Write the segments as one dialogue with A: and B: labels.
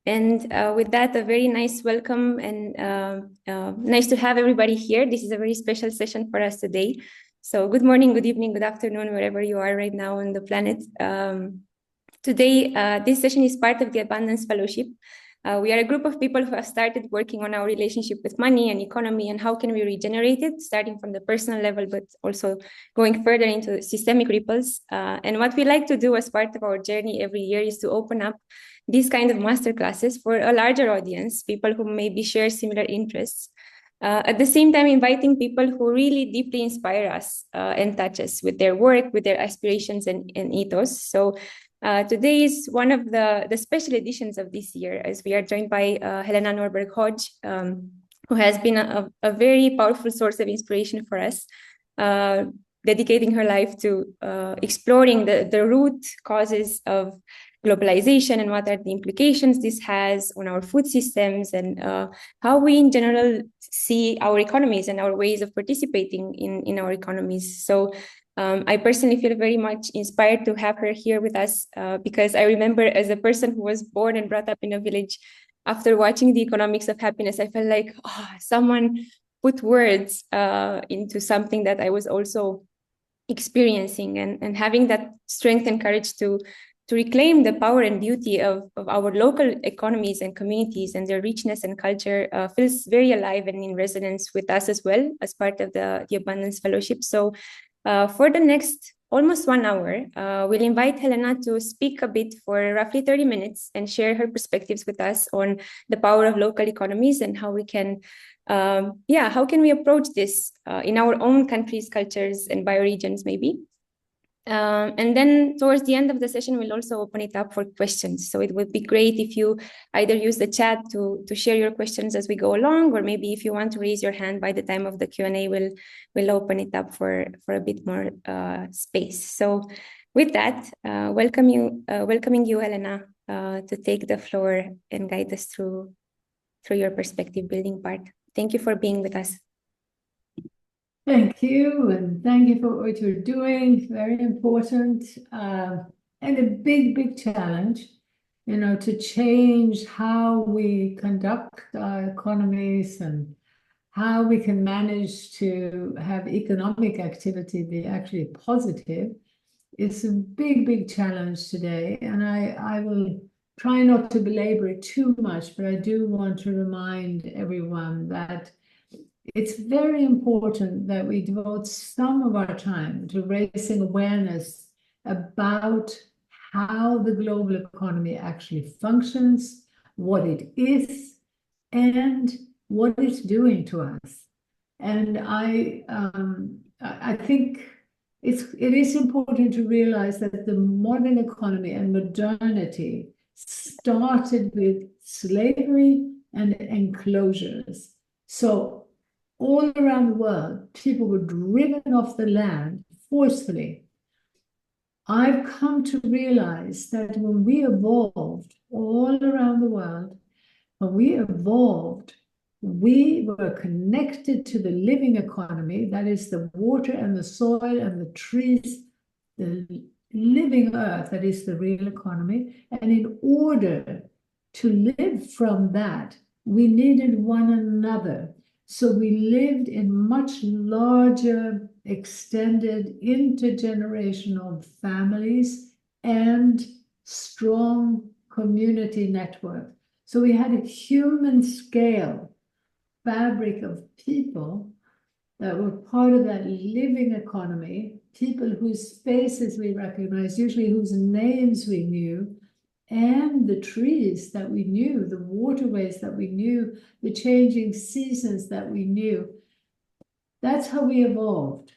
A: And with that, a very nice welcome and nice to have everybody here. This is a very special session for us today. So good morning, good evening, good afternoon, wherever you are right now on the planet. Today, this session is part of the Abundance Fellowship. We are a group of people who have started working on our relationship with money and economy and how can we regenerate it, starting from the personal level, but also going further into systemic ripples. And what we like to do as part of our journey every year is to open up these kind of masterclasses for a larger audience, people who maybe share similar interests. At the same time, inviting people who really deeply inspire us and touch us with their work, with their aspirations and ethos. So today is one of the special editions of this year, as we are joined by Helena Norberg Hodge, who has been a very powerful source of inspiration for us, dedicating her life to exploring the root causes of globalization and what are the implications this has on our food systems and how we in general see our economies and our ways of participating in our economies. So I personally feel very much inspired to have her here with us because I remember, as a person who was born and brought up in a village, after watching The Economics of Happiness, I felt like someone put words into something that I was also experiencing, and having that strength and courage to reclaim the power and beauty of our local economies and communities and their richness and culture feels very alive and in resonance with us as well as part of the Abundance Fellowship. So for the next almost 1 hour, we'll invite Helena to speak a bit for roughly 30 minutes and share her perspectives with us on the power of local economies and how we can, how can we approach this in our own countries, cultures, and bioregions maybe. And then towards the end of the session, we'll also open it up for questions. So it would be great if you either use the chat to share your questions as we go along, or maybe if you want to raise your hand by the time of the Q&A, we'll open it up for a bit more space. So with that, welcoming you, Helena, to take the floor and guide us through your perspective building part. Thank you for being with us.
B: Thank you, and thank you for what you're doing. Very important, and a big challenge, to change how we conduct our economies and how we can manage to have economic activity be actually positive. It's a big challenge today, and I will try not to belabor it too much, but I do want to remind everyone that it's very important that we devote some of our time to raising awareness about how the global economy actually functions, what it is, and what it's doing to us. And I think it is important to realize that the modern economy and modernity started with slavery and enclosures. So all around the world, people were driven off the land forcefully. I've come to realize that when we evolved all around the world, we were connected to the living economy, that is the water and the soil and the trees, the living earth, that is the real economy. And in order to live from that, we needed one another. So we lived in much larger, extended, intergenerational families and strong community networks. So we had a human scale fabric of people that were part of that living economy, people whose faces we recognized, usually whose names we knew, and the trees that we knew, the waterways that we knew, the changing seasons that we knew. That's how we evolved.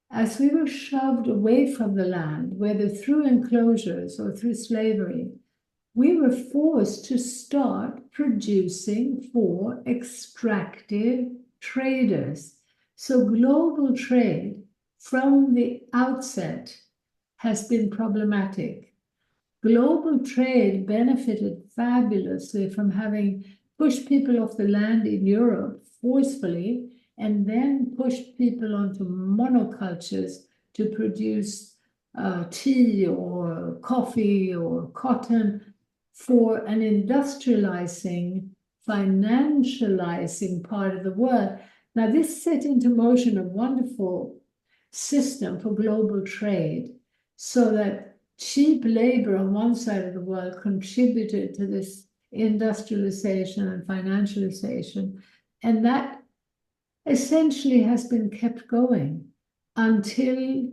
B: As we were shoved away from the land, whether through enclosures or through slavery, we were forced to start producing for extractive traders. So global trade from the outset has been problematic. Global trade benefited fabulously from having pushed people off the land in Europe forcefully and then pushed people onto monocultures to produce tea or coffee or cotton. for an industrializing, financializing part of the world. Now, this set into motion a wonderful system for global trade so that cheap labor on one side of the world contributed to this industrialization and financialization. And that essentially has been kept going until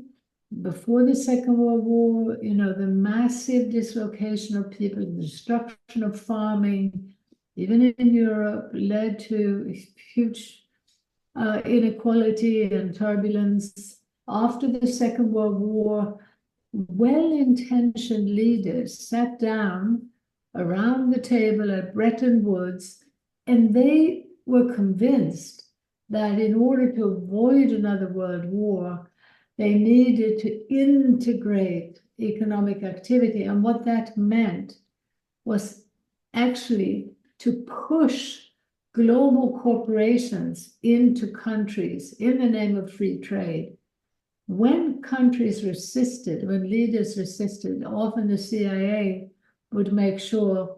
B: before the Second World War, the massive dislocation of people, the destruction of farming, even in Europe, led to huge inequality and turbulence. After the Second World War, well-intentioned leaders sat down around the table at Bretton Woods, and they were convinced that in order to avoid another world war, they needed to integrate economic activity. And what that meant was actually to push global corporations into countries in the name of free trade. When countries resisted, when leaders resisted, often the CIA would make sure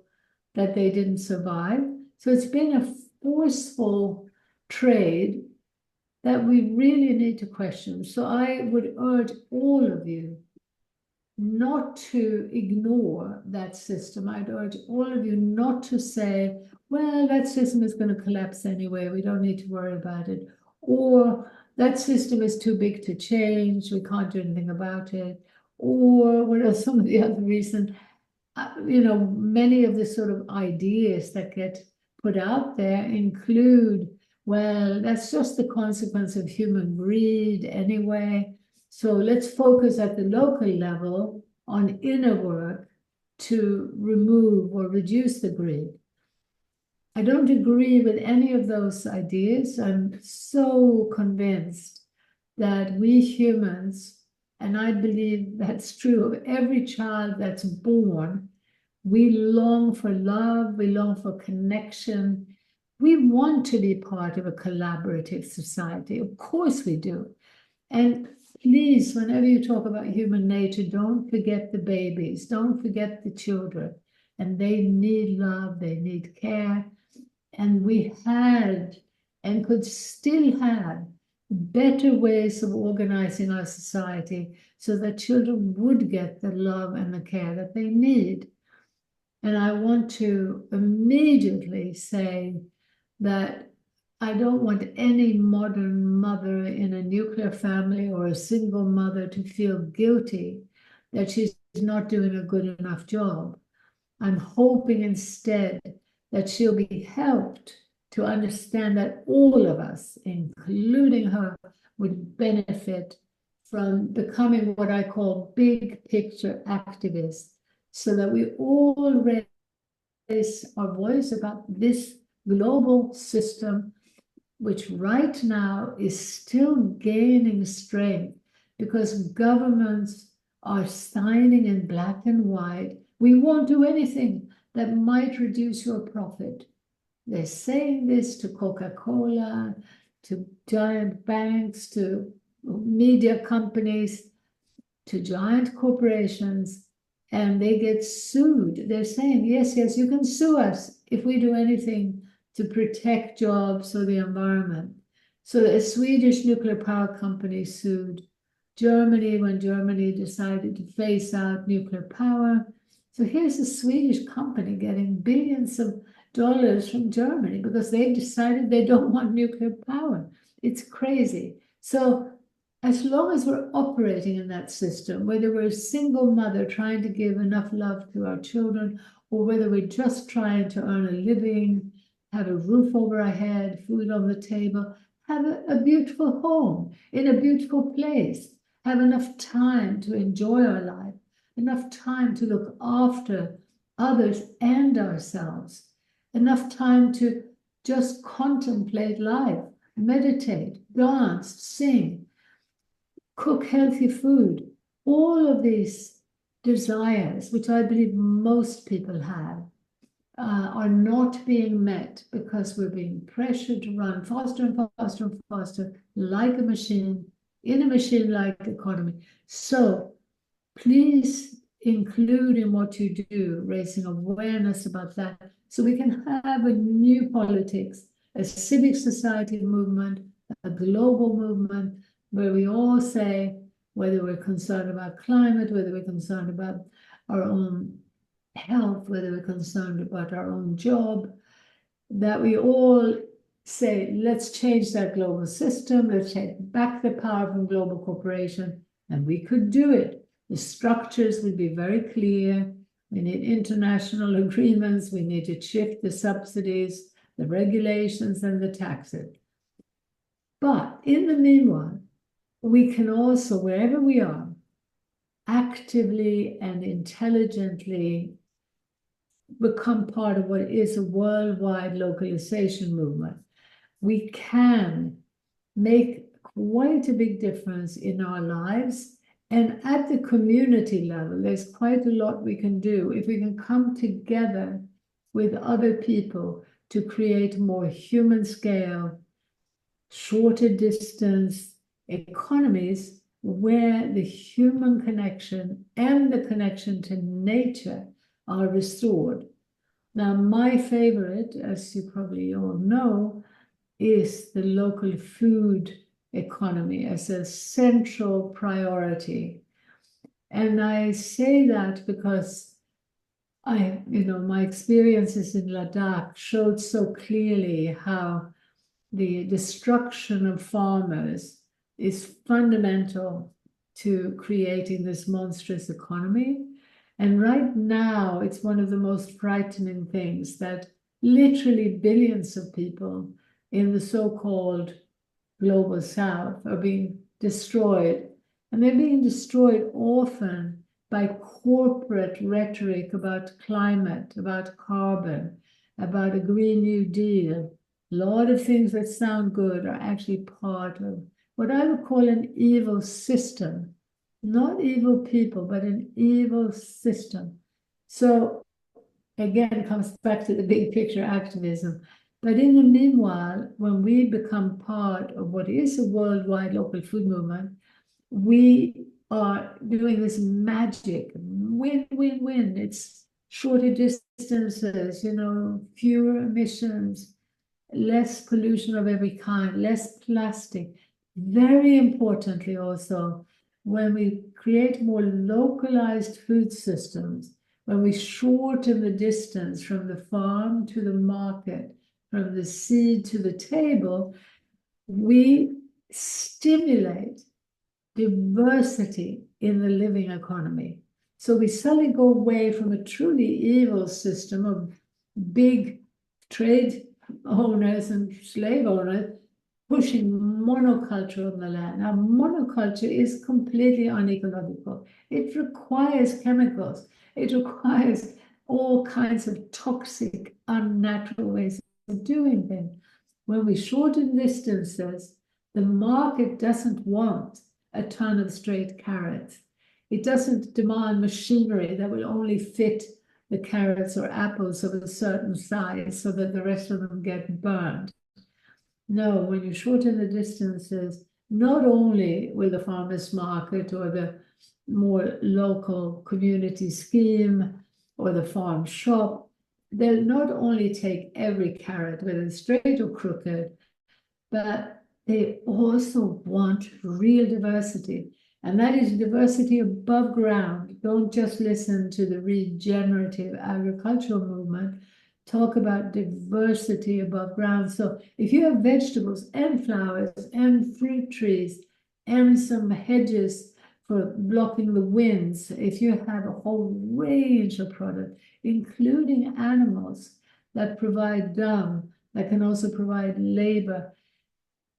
B: that they didn't survive. So it's been a forceful trade that we really need to question. So I would urge all of you not to ignore that system. I'd urge all of you not to say, well, that system is going to collapse anyway, we don't need to worry about it. Or that system is too big to change, we can't do anything about it. Or what are some of the other reasons? Many of the sort of ideas that get put out there include, well, that's just the consequence of human greed anyway. So let's focus at the local level on inner work to remove or reduce the greed. I don't agree with any of those ideas. I'm so convinced that we humans, and I believe that's true of every child that's born, we long for love, we long for connection. We want to be part of a collaborative society. Of course we do. And please, whenever you talk about human nature, don't forget the babies, don't forget the children. And they need love, they need care. And we had and could still have better ways of organizing our society so that children would get the love and the care that they need. And I want to immediately say that I don't want any modern mother in a nuclear family or a single mother to feel guilty that she's not doing a good enough job. I'm hoping instead that she'll be helped to understand that all of us, including her, would benefit from becoming what I call big picture activists, so that we all raise our voice about this global system, which right now is still gaining strength because governments are signing in black and white, we won't do anything that might reduce your profit. They're saying this to Coca-Cola, to giant banks, to media companies, to giant corporations, and they get sued. They're saying, yes, you can sue us if we do anything to protect jobs or the environment. So a Swedish nuclear power company sued Germany when Germany decided to phase out nuclear power. So here's a Swedish company getting billions of dollars from Germany because they've decided they don't want nuclear power. It's crazy. So as long as we're operating in that system, whether we're a single mother trying to give enough love to our children, or whether we're just trying to earn a living, have a roof over our head, food on the table, have a beautiful home in a beautiful place, have enough time to enjoy our life, enough time to look after others and ourselves, enough time to just contemplate life, meditate, dance, sing, cook healthy food. All of these desires, which I believe most people have, are not being met because we're being pressured to run faster and faster and faster, like a machine, in a machine-like economy. So please include in what you do, raising awareness about that, so we can have a new politics, a civic society movement, a global movement, where we all say, whether we're concerned about climate, whether we're concerned about our own health, whether we're concerned about our own job, that we all say, let's change that global system, let's take back the power from global corporation, and we could do it. The structures would be very clear. We need international agreements. We need to shift the subsidies, the regulations, and the taxes. But in the meanwhile, we can also, wherever we are, actively and intelligently become part of what is a worldwide localization movement. We can make quite a big difference in our lives. And at the community level, there's quite a lot we can do if we can come together with other people to create more human scale, shorter distance economies where the human connection and the connection to nature are restored. Now, my favorite, as you probably all know, is the local food economy as a central priority. And I say that because my experiences in Ladakh showed so clearly how the destruction of farmers is fundamental to creating this monstrous economy. And right now, it's one of the most frightening things that literally billions of people in the so-called global south are being destroyed. And they're being destroyed often by corporate rhetoric about climate, about carbon, about a Green New Deal. A lot of things that sound good are actually part of what I would call an evil system. Not evil people, but an evil system. So again, it comes back to the big picture activism. But in the meanwhile, when we become part of what is a worldwide local food movement, we are doing this magic, win, win, win. It's shorter distances, fewer emissions, less pollution of every kind, less plastic. Very importantly also, when we create more localized food systems, when we shorten the distance from the farm to the market, from the seed to the table, we stimulate diversity in the living economy. So we suddenly go away from a truly evil system of big trade owners and slave owners pushing monoculture on the land. Now, monoculture is completely unecological. It requires chemicals. It requires all kinds of toxic, unnatural ways of doing things. When we shorten distances, the market doesn't want a ton of straight carrots. It doesn't demand machinery that will only fit the carrots or apples of a certain size so that the rest of them get burned. No, when you shorten the distances, not only will the farmers market or the more local community scheme or the farm shop, they'll not only take every carrot, whether it's straight or crooked, but they also want real diversity. And that is diversity above ground. Don't just listen to the regenerative agricultural movement. Talk about diversity above ground. So if you have vegetables and flowers and fruit trees and some hedges for blocking the winds, if you have a whole range of products, including animals that provide dung, that can also provide labor,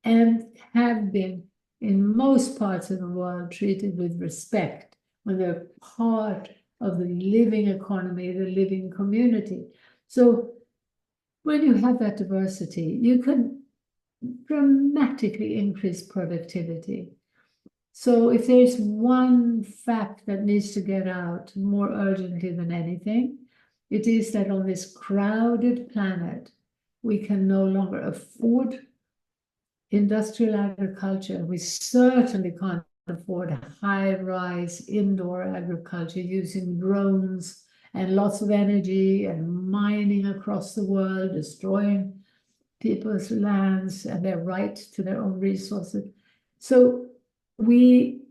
B: and have been in most parts of the world treated with respect when they're part of the living economy, the living community. So when you have that diversity, you can dramatically increase productivity. So if there's one fact that needs to get out more urgently than anything, it is that on this crowded planet, we can no longer afford industrial agriculture. We certainly can't afford high-rise indoor agriculture using drones and lots of energy and mining across the world, destroying people's lands and their right to their own resources. So we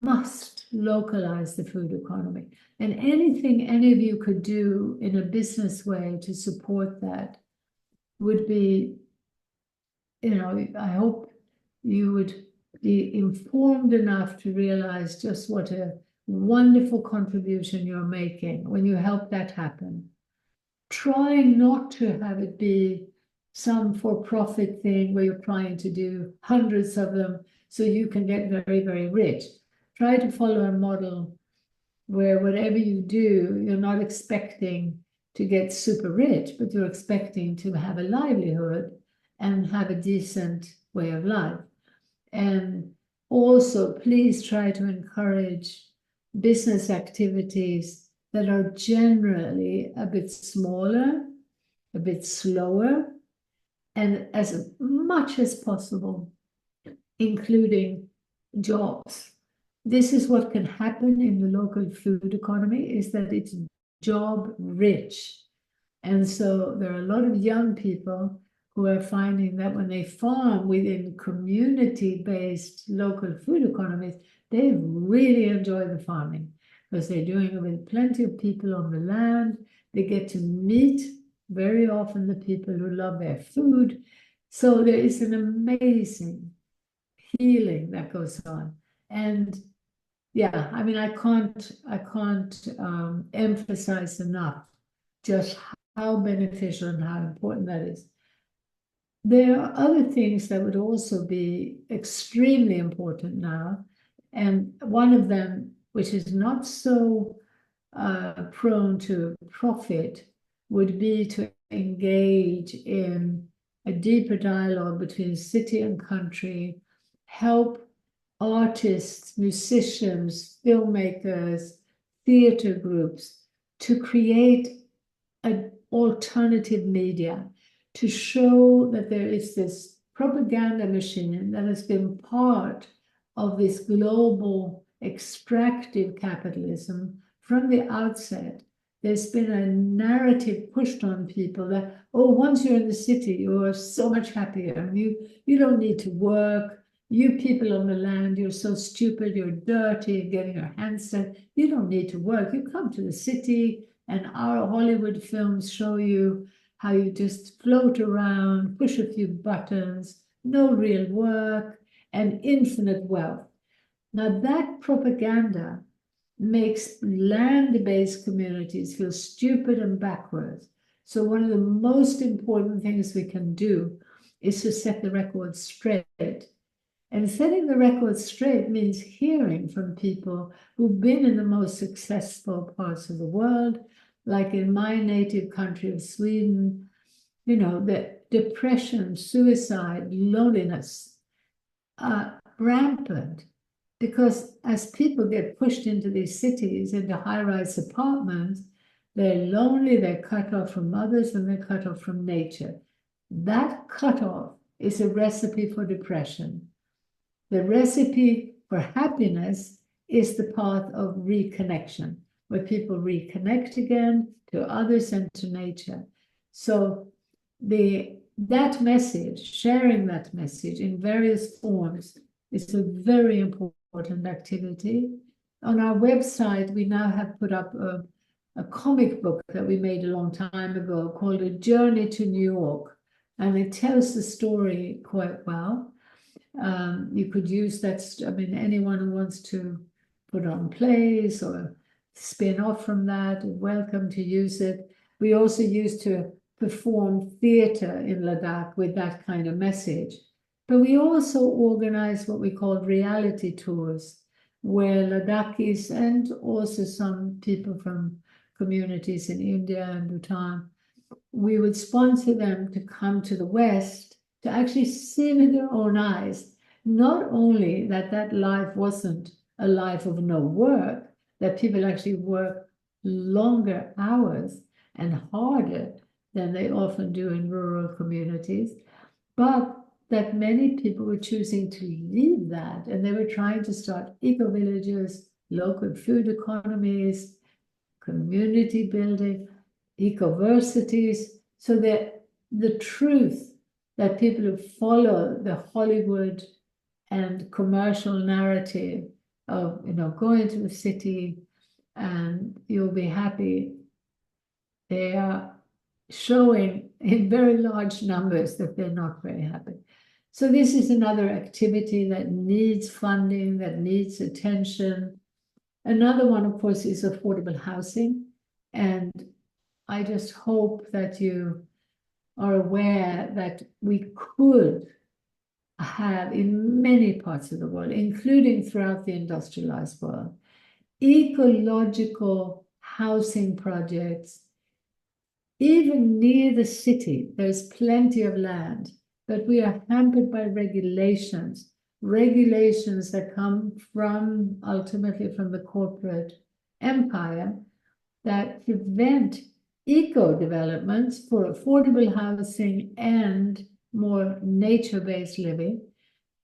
B: must localize the food economy. And anything any of you could do in a business way to support that would be, I hope you would be informed enough to realize just what a wonderful contribution you're making when you help that happen. Trying not to have it be some for-profit thing where you're trying to do hundreds of them so you can get very, very rich. Try to follow a model where whatever you do, you're not expecting to get super rich, but you're expecting to have a livelihood and have a decent way of life. And also, please try to encourage business activities that are generally a bit smaller, a bit slower, and as much as possible, including jobs. This is what can happen in the local food economy, is that it's job rich. And so there are a lot of young people who are finding that when they farm within community-based local food economies, they really enjoy the farming because they're doing it with plenty of people on the land. They get to meet very often the people who love their food. So there is an amazing healing that goes on. And yeah, I mean, I can't emphasize enough just how beneficial and how important that is. There are other things that would also be extremely important now. And one of them, which is not so prone to profit, would be to engage in a deeper dialogue between city and country, help artists, musicians, filmmakers, theater groups to create an alternative media, to show that there is this propaganda machine that has been part of this global extractive capitalism from the outset. There's been a narrative pushed on people that, oh, once you're in the city, you're so much happier. And you don't need to work. You people on the land, you're so stupid, you're dirty, getting your hands dirty. You don't need to work. You come to the city, and our Hollywood films show you how you just float around, push a few buttons, no real work, and infinite wealth. Now, that propaganda makes land-based communities feel stupid and backwards. So one of the most important things we can do is to set the record straight. And setting the record straight means hearing from people who've been in the most successful parts of the world, like in my native country of Sweden, the depression, suicide, loneliness, rampant. Because as people get pushed into these cities, into high-rise apartments, they're lonely, they're cut off from others, and they're cut off from nature. That cutoff is a recipe for depression. The recipe for happiness is the path of reconnection, where people reconnect again to others and to nature. So that message, sharing that message in various forms, is a very important activity. On our website, we now have put up a comic book that we made a long time ago called A Journey to New York, and it tells the story quite well. You could use that, anyone who wants to put on plays or spin off from that, welcome to use it. We also used to perform theater in Ladakh with that kind of message. But we also organize what we call reality tours, where Ladakhis and also some people from communities in India and Bhutan, we would sponsor them to come to the West to actually see with their own eyes, not only that life wasn't a life of no work, that people actually work longer hours and harder than they often do in rural communities, but that many people were choosing to leave that, and they were trying to start eco-villages, local food economies, community building, eco-versities, so that the truth that people who follow the Hollywood and commercial narrative of, go into a city and you'll be happy, they are showing in very large numbers that they're not very happy. So this is another activity that needs funding, that needs attention. Another one, of course, is affordable housing. And I just hope that you are aware that we could have in many parts of the world, including throughout the industrialized world, ecological housing projects. Even near the city, there's plenty of land, but we are hampered by regulations that come from, ultimately from the corporate empire, that prevent eco-developments for affordable housing and more nature-based living.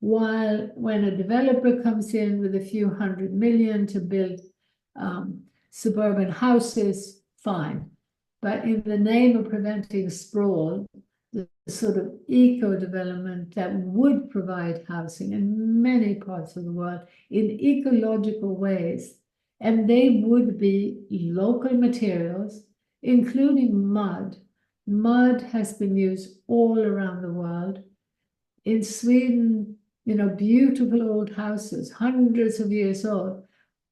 B: While when a developer comes in with a few $100 million to build suburban houses, fine. But in the name of preventing sprawl, the sort of eco-development that would provide housing in many parts of the world in ecological ways, and they would be local materials, including mud. Mud has been used all around the world. In Sweden, beautiful old houses, hundreds of years old,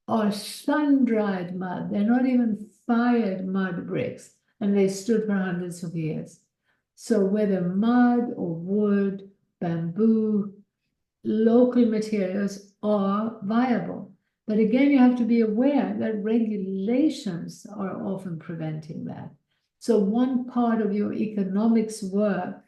B: are sun-dried mud. They're not even fired mud bricks, and they stood for hundreds of years. So whether mud or wood, bamboo, local materials are viable. But again, you have to be aware that regulations are often preventing that. So one part of your economics work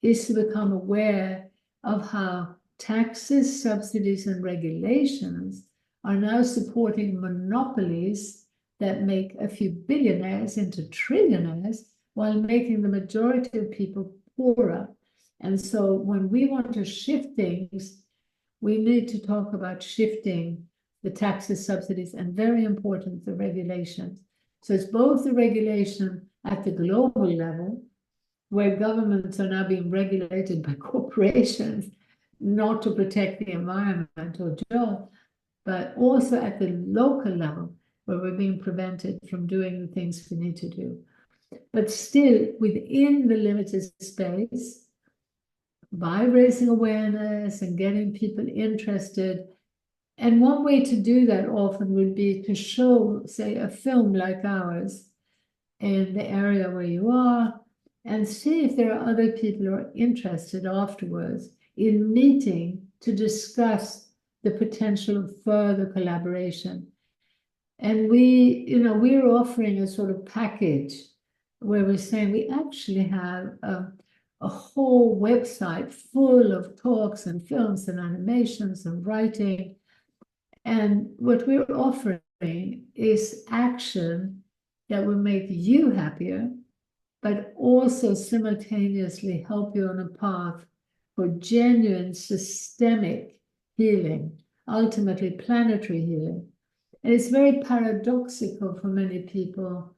B: is to become aware of how taxes, subsidies, and regulations are now supporting monopolies that make a few billionaires into trillionaires while making the majority of people poorer. And so when we want to shift things, we need to talk about shifting the taxes, subsidies, and very important, the regulations. So it's both the regulation at the global level, where governments are now being regulated by corporations, not to protect the environment or jobs, but also at the local level, where we're being prevented from doing the things we need to do. But still, within the limited space, by raising awareness and getting people interested. And one way to do that often would be to show, say, a film like ours in the area where you are, and see if there are other people who are interested afterwards in meeting to discuss the potential of further collaboration. And we're offering a sort of package where we're saying we actually have a whole website full of talks and films and animations and writing. And what we're offering is action that will make you happier, but also simultaneously help you on a path for genuine systemic healing, ultimately planetary healing. And it's very paradoxical for many people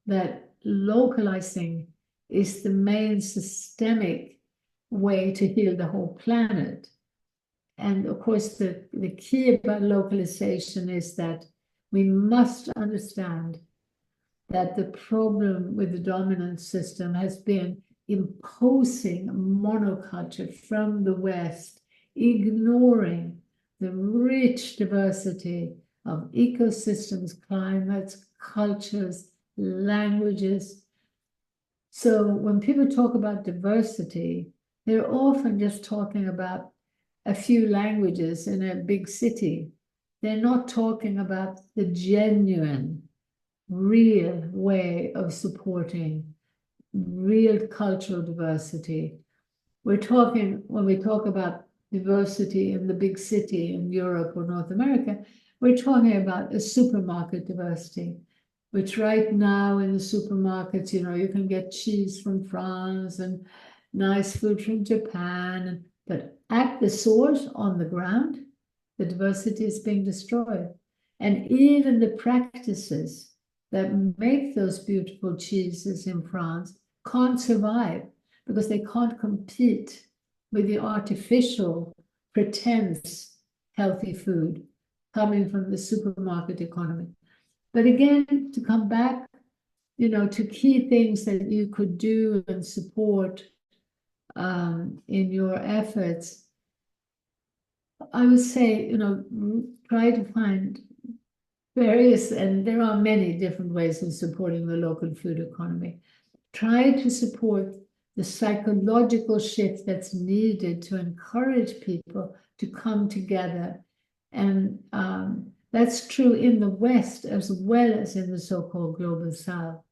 B: that localizing is the main systemic way to heal the whole planet. And of course, the key about localization is that we must understand that the problem with the dominant system has been imposing monoculture from the West, ignoring the rich diversity of ecosystems, climates, cultures, languages. So when people talk about diversity, they're often just talking about a few languages in a big city. They're not talking about the genuine, real way of supporting real cultural diversity. When we talk about diversity in the big city in Europe or North America, we're talking about a supermarket diversity, which right now in the supermarkets, you can get cheese from France and nice food from Japan and But at the source, on the ground, the diversity is being destroyed. And even the practices that make those beautiful cheeses in France can't survive because they can't compete with the artificial, pretense healthy food coming from the supermarket economy. But again, to come back, to key things that you could do and support in your efforts, I would say, try to find various, and there are many different ways of supporting the local food economy. Try to support the psychological shift that's needed to encourage people to come together. And that's true in the West as well as in the so-called global South.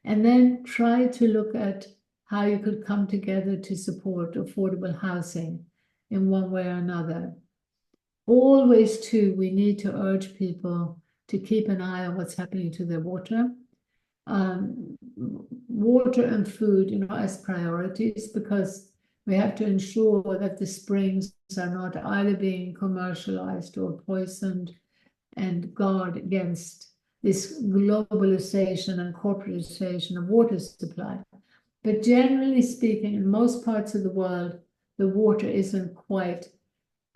B: And then try to look at how you could come together to support affordable housing in one way or another. Always, too, we need to urge people to keep an eye on what's happening to their water. Water and food, as priorities, because we have to ensure that the springs are not either being commercialized or poisoned, and guard against this globalization and corporatization of water supply. But generally speaking, in most parts of the world, the water isn't quite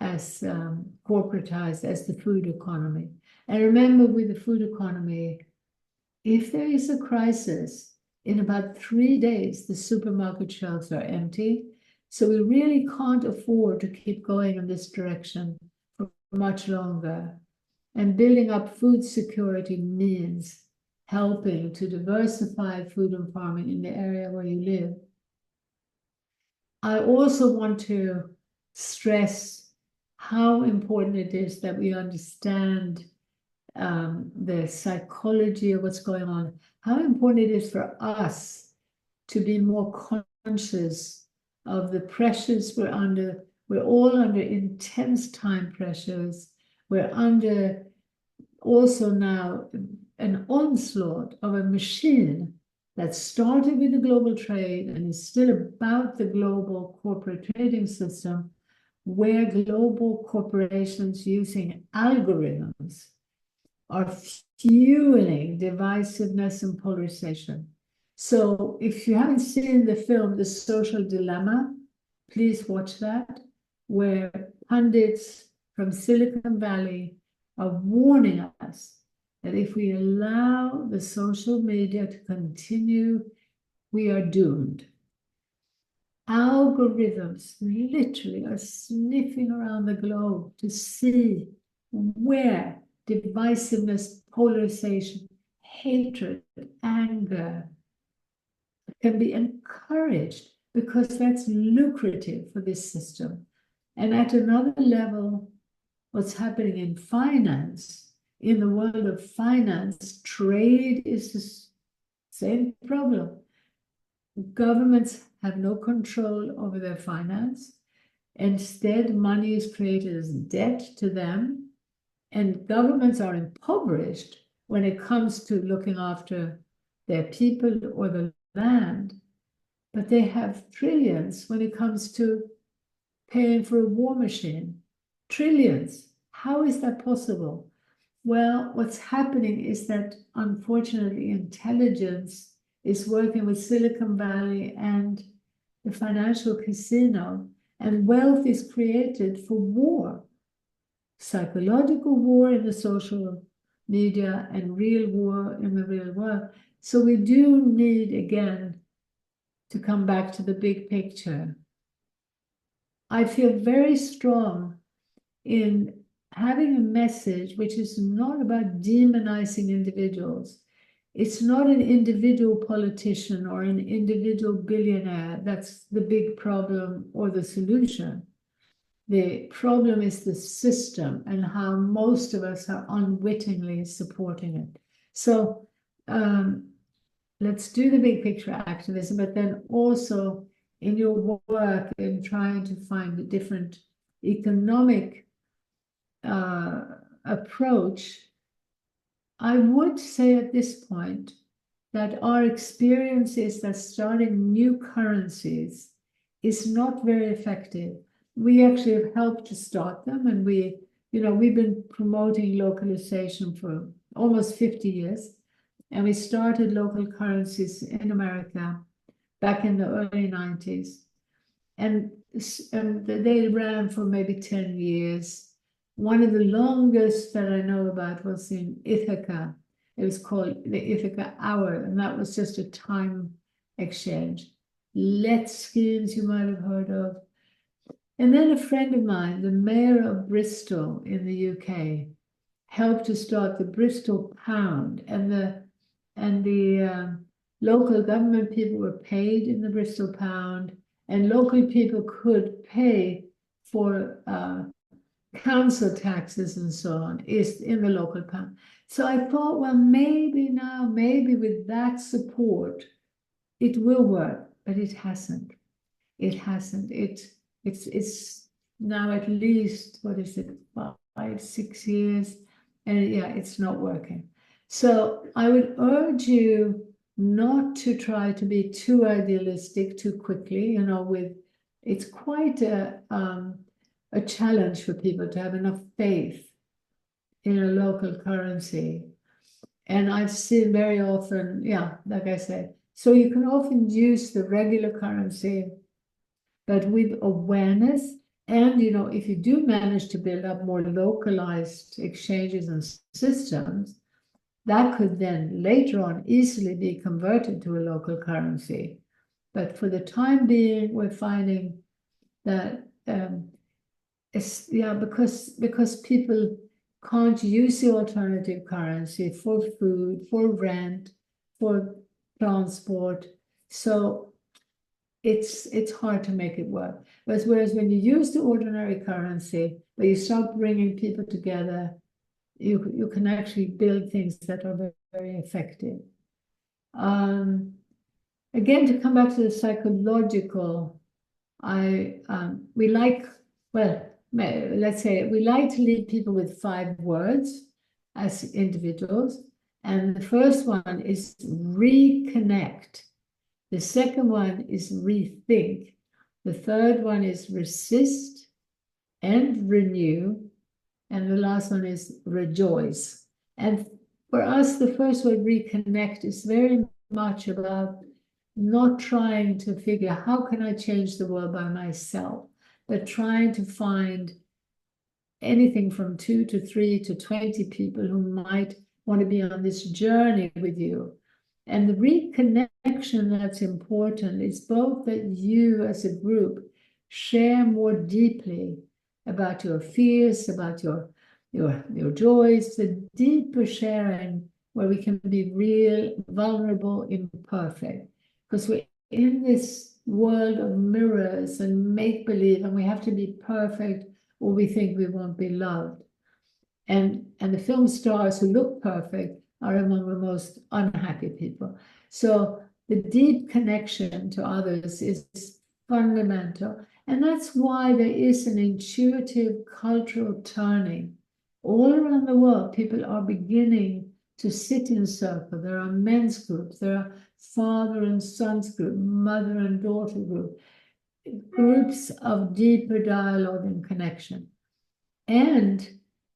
B: as corporatized as the food economy. And remember, with the food economy, if there is a crisis, in about 3 days, the supermarket shelves are empty. So we really can't afford to keep going in this direction for much longer. And building up food security means helping to diversify food and farming in the area where you live. I also want to stress how important it is that we understand the psychology of what's going on, how important it is for us to be more conscious of the pressures we're under. We're all under intense time pressures. We're under also now an onslaught of a machine that started with the global trade and is still about the global corporate trading system, where global corporations using algorithms are fueling divisiveness and polarization. So if you haven't seen the film, The Social Dilemma, please watch that, where pundits from Silicon Valley are warning us that if we allow the social media to continue, we are doomed. Algorithms literally are sniffing around the globe to see where divisiveness, polarization, hatred, anger can be encouraged, because that's lucrative for this system. And at another level, what's happening in finance, in the world of finance, trade is the same problem. Governments have no control over their finance. Instead, money is created as debt to them, and governments are impoverished when it comes to looking after their people or the land, but they have trillions when it comes to paying for a war machine. Trillions. How is that possible? Well, what's happening is that, unfortunately, intelligence is working with Silicon Valley and the financial casino, and wealth is created for war. Psychological war in the social media and real war in the real world. So we do need, again, to come back to the big picture. I feel very strong in having a message which is not about demonizing individuals. It's not an individual politician or an individual billionaire that's the big problem or the solution. The problem is the system and how most of us are unwittingly supporting it. So let's do the big picture activism, but then also in your work in trying to find a different economic approach, I would say at this point that our experience is that starting new currencies is not very effective. we actually have helped to start them, and we've been promoting localization for almost 50 years. And we started local currencies in America back in the early 90s. And they ran for maybe 10 years. One of the longest that I know about was in Ithaca. It was called the Ithaca Hour, and that was just a time exchange. Let schemes you might have heard of. And then a friend of mine, the mayor of Bristol in the UK, helped to start the Bristol Pound, and the local government people were paid in the Bristol Pound, and local people could pay for council taxes and so on is in the local pound. So I thought, well, maybe with that support, it will work, but it hasn't. It hasn't. It's now at least, what is it, 5-6 years, and yeah, it's not working. So I would urge you not to try to be too idealistic too quickly. It's quite a challenge for people to have enough faith in a local currency. And I've seen very often, like I said, so you can often use the regular currency, but with awareness. And, if you do manage to build up more localized exchanges and systems, that could then later on easily be converted to a local currency. But for the time being, we're finding that because people can't use the alternative currency for food, for rent, for transport. So it's hard to make it work. Whereas when you use the ordinary currency, but you start bringing people together, you can actually build things that are very, very effective. Again, to come back to the psychological, let's say we like to leave people with 5 words as individuals. And the first one is reconnect. The second one is rethink. The third one is resist and renew. And the last one is rejoice. And for us, the first word, reconnect, is very much about not trying to figure how can I change the world by myself, but trying to find anything from 2 to 3 to 20 people who might want to be on this journey with you. And the reconnection that's important is both that you as a group share more deeply about your fears, about your joys, the deeper sharing where we can be real, vulnerable, imperfect. Because we're in this world of mirrors and make-believe, and we have to be perfect or we think we won't be loved. And the film stars who look perfect are among the most unhappy people. So the deep connection to others is fundamental. And that's why there is an intuitive cultural turning. All around the world, people are beginning to sit in circle. There are men's groups, there are father and son's group, mother and daughter group, groups of deeper dialogue and connection. And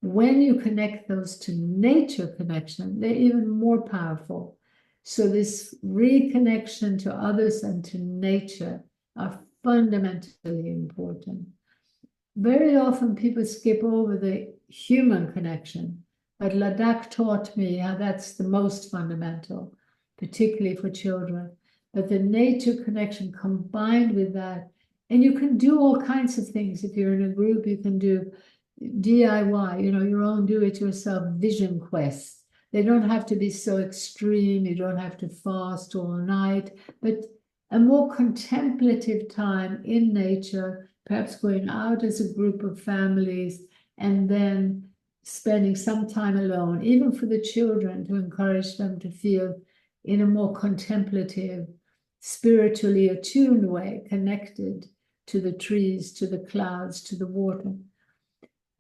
B: when you connect those to nature connection, they're even more powerful. So this reconnection to others and to nature are fundamentally important. Very often people skip over the human connection, but Ladakh taught me how that's the most fundamental, particularly for children. But the nature connection combined with that, and you can do all kinds of things. If you're in a group, you can do DIY, your own do-it-yourself vision quests. They don't have to be so extreme. You don't have to fast all night, but a more contemplative time in nature, perhaps going out as a group of families, and then spending some time alone, even for the children, to encourage them to feel in a more contemplative, spiritually attuned way, connected to the trees, to the clouds, to the water.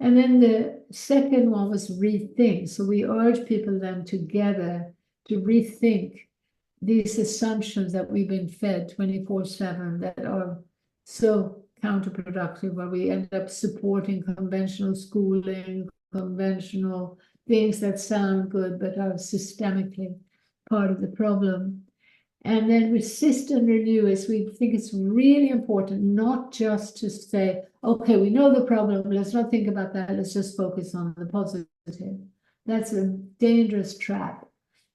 B: And then the second one was rethink. So we urge people then together to rethink these assumptions that we've been fed 24/7 that are so counterproductive, where we end up supporting conventional schooling, conventional things that sound good but are systemically part of the problem. And then resist and renew is, we think it's really important not just to say, okay, we know the problem, let's not think about that, let's just focus on the positive. That's a dangerous trap.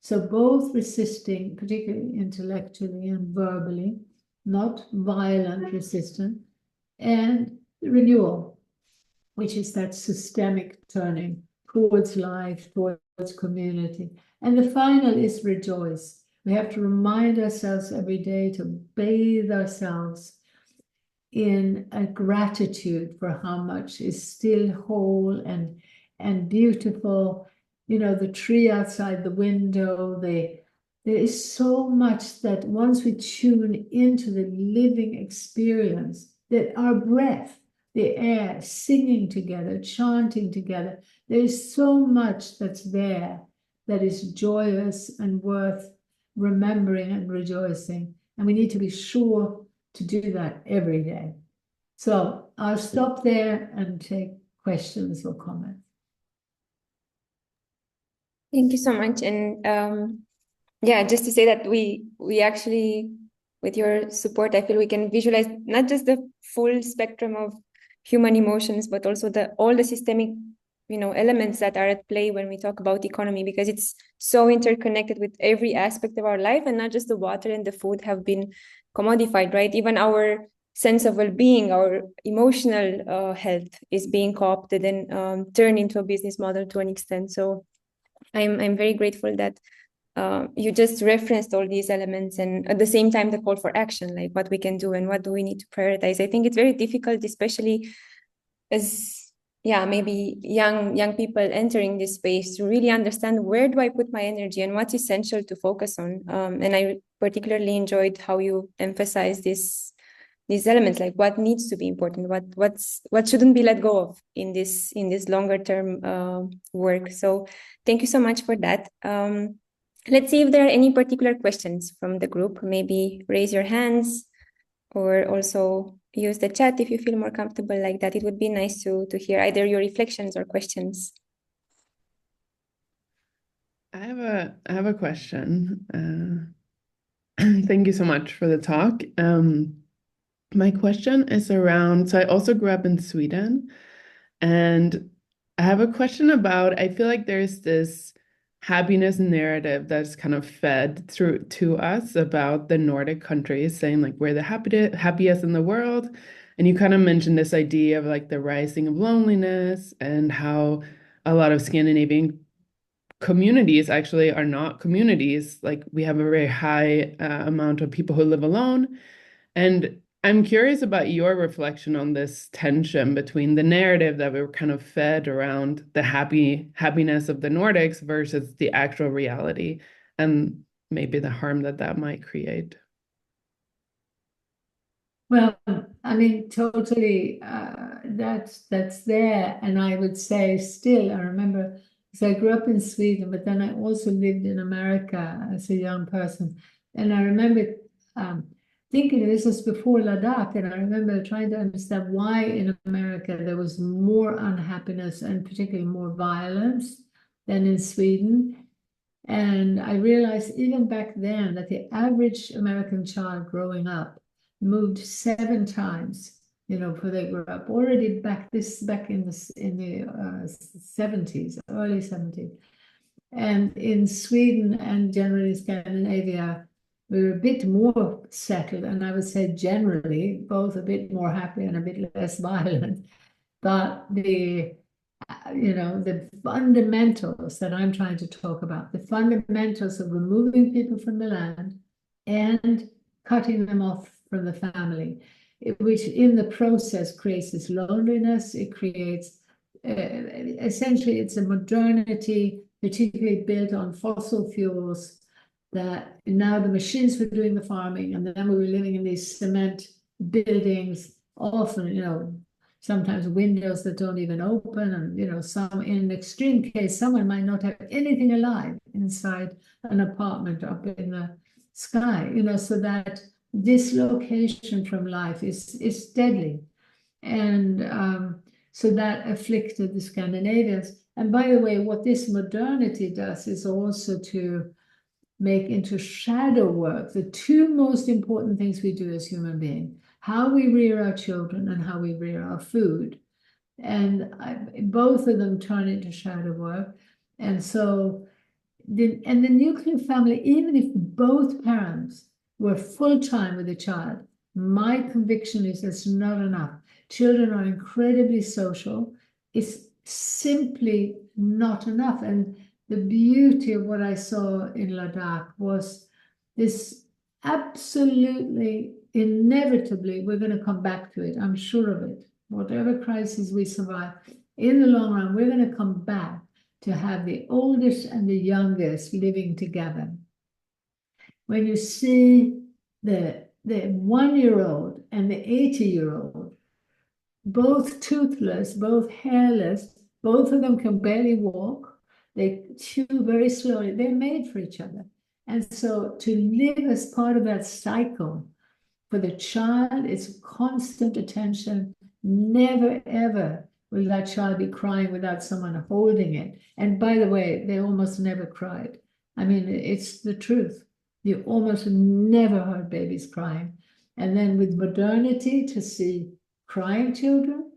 B: So both resisting, particularly intellectually and verbally, not violent resistance, and renewal, which is that systemic turning towards life, towards community. And the final is rejoice. We have to remind ourselves every day to bathe ourselves in a gratitude for how much is still whole and beautiful. You know, the tree outside the window, there is so much that once we tune into the living experience, that our breath, the air, singing together, chanting together, there is so much that's there that is joyous and worth remembering and rejoicing. And we need to be sure to do that every day. So I'll stop there and take questions or comments.
A: Thank you so much. And yeah, just to say that we actually, with your support, I feel we can visualize not just the full spectrum of human emotions, but also all the systemic, elements that are at play when we talk about economy, because it's so interconnected with every aspect of our life, and not just the water and the food have been commodified, right? Even our sense of well-being, our emotional health is being co-opted and turned into a business model to an extent. So I'm very grateful that you just referenced all these elements, and at the same time the call for action, like what we can do and what do we need to prioritize. I think it's very difficult, especially as maybe young people entering this space, to really understand where do I put my energy and what's essential to focus on. And I particularly enjoyed how you emphasized these elements, like what needs to be important, what shouldn't be let go of in this longer term work. So thank you so much for that. Let's see if there are any particular questions from the group. Maybe raise your hands, or also use the chat if you feel more comfortable like that. It would be nice to hear either your reflections or questions.
C: I have a question. Thank you so much for the talk. My question is around, so I also grew up in Sweden, and I have a question about, I feel like there's this happiness narrative that's kind of fed through to us about the Nordic countries, saying like we're the happiest in the world. And you kind of mentioned this idea of like the rising of loneliness, and how a lot of Scandinavian communities actually are not communities. Like we have a very high amount of people who live alone. And I'm curious about your reflection on this tension between the narrative that we were kind of fed around the happiness of the Nordics versus the actual reality, and maybe the harm that might create.
B: Well, I mean, totally, that's there. And I would say still, I remember, so I grew up in Sweden, but then I also lived in America as a young person. And I remember thinking, this was before Ladakh, and I remember trying to understand why in America there was more unhappiness and particularly more violence than in Sweden. And I realized even back then that the average American child growing up moved 7 times, before they grew up. Already back in the 70s, early 70s. And in Sweden and generally Scandinavia, we were a bit more settled, and I would say generally both a bit more happy and a bit less violent. But the fundamentals that I'm trying to talk about, the fundamentals of removing people from the land and cutting them off from the family, which in the process creates this loneliness. It creates, essentially, it's a modernity, particularly built on fossil fuels, that now the machines were doing the farming, and then we were living in these cement buildings, often, sometimes windows that don't even open, and some, in an extreme case, someone might not have anything alive inside an apartment up in the sky, so that dislocation from life is deadly. And so that afflicted the Scandinavians. And by the way, what this modernity does is also to make into shadow work the two most important things we do as human beings: how we rear our children and how we rear our food. And both of them turn into shadow work. And so the nuclear family, even if both parents were full-time with the child, my conviction is it's not enough. Children are incredibly social. It's simply not enough. And the beauty of what I saw in Ladakh was this absolutely, inevitably, we're going to come back to it. I'm sure of it. Whatever crisis we survive, in the long run, we're going to come back to have the oldest and the youngest living together. When you see the 1-year-old and the 80-year-old, both toothless, both hairless, both of them can barely walk, they chew very slowly, they're made for each other. And so to live as part of that cycle, for the child, it's constant attention. Never, ever will that child be crying without someone holding it. And by the way, they almost never cried. I mean, it's the truth. You almost never heard babies crying. And then with modernity, to see crying children,